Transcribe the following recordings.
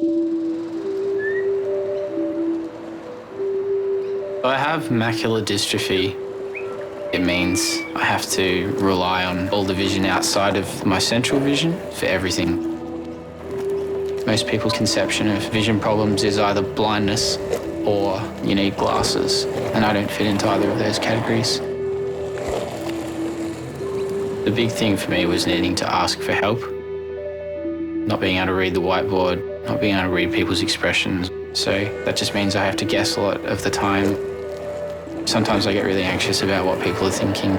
I have macular dystrophy. It means I have to rely on all the vision outside of my central vision for everything. Most people's conception of vision problems is either blindness or you need glasses, and I don't fit into either of those categories. The big thing for me was needing to ask for help, not being able to read the whiteboard, not being able to read people's expressions. So that just means I have to guess a lot of the time. Sometimes I get really anxious about what people are thinking.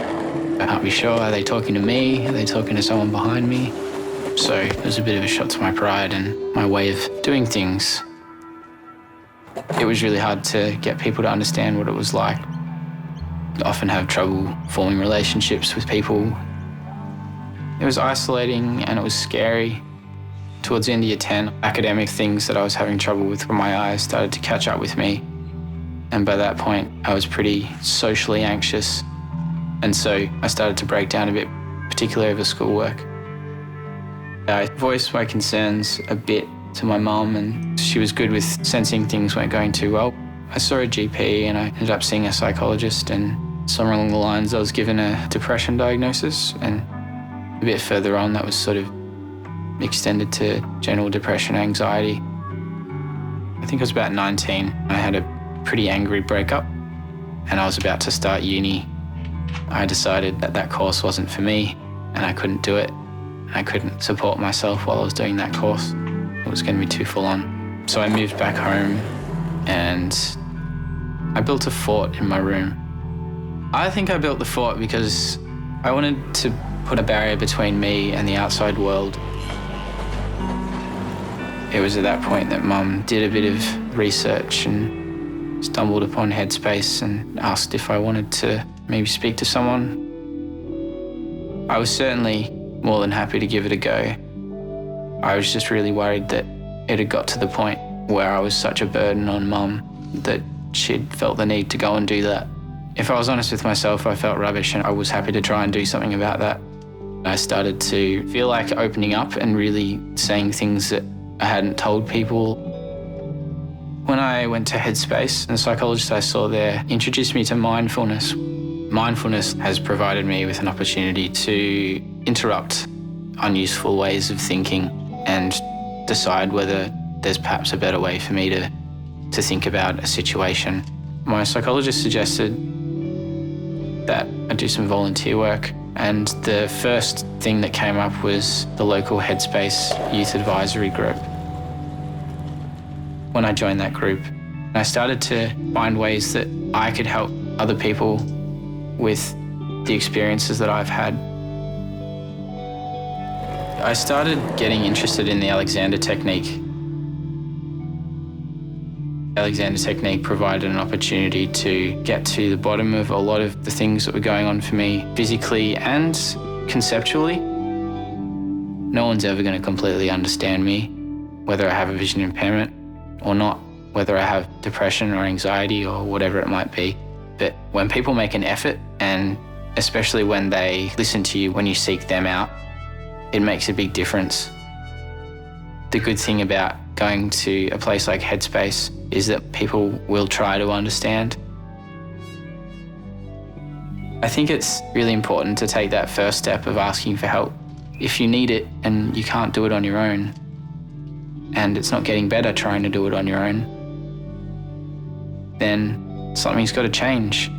I can't be sure, are they talking to me? Are they talking to someone behind me? So it was a bit of a shot to my pride and my way of doing things. It was really hard to get people to understand what it was like. I often have trouble forming relationships with people. It was isolating and it was scary. Towards the end of year 10, academic things that I was having trouble with from my eyes started to catch up with me. And by that point, I was pretty socially anxious. And so I started to break down a bit, particularly over schoolwork. I voiced my concerns a bit to my mum, and she was good with sensing things weren't going too well. I saw a GP and I ended up seeing a psychologist, and somewhere along the lines I was given a depression diagnosis, and a bit further on that was sort of extended to general depression, anxiety. I think I was about 19. I had a pretty angry breakup and I was about to start uni. I decided that that course wasn't for me and I couldn't do it. I couldn't support myself while I was doing that course. It was going to be too full on. So I moved back home and I built a fort in my room. I think I built the fort because I wanted to put a barrier between me and the outside world. It was at that point that Mum did a bit of research and stumbled upon Headspace and asked if I wanted to maybe speak to someone. I was certainly more than happy to give it a go. I was just really worried that it had got to the point where I was such a burden on Mum that she'd felt the need to go and do that. If I was honest with myself, I felt rubbish and I was happy to try and do something about that. I started to feel like opening up and really saying things that I hadn't told people. When I went to Headspace, the psychologist I saw there introduced me to mindfulness. Mindfulness has provided me with an opportunity to interrupt unuseful ways of thinking and decide whether there's perhaps a better way for me to think about a situation. My psychologist suggested that I do some volunteer work, and the first thing that came up was the local Headspace youth advisory group. When I joined that group, I started to find ways that I could help other people with the experiences that I've had. I started getting interested in the Alexander technique. The Alexander technique provided an opportunity to get to the bottom of a lot of the things that were going on for me physically and conceptually. No one's ever going to completely understand me, whether I have a vision impairment or not, whether I have depression or anxiety or whatever it might be. But when people make an effort, and especially when they listen to you, when you seek them out, it makes a big difference. The good thing about going to a place like Headspace is that people will try to understand. I think it's really important to take that first step of asking for help. If you need it and you can't do it on your own, and it's not getting better trying to do it on your own, then something's got to change.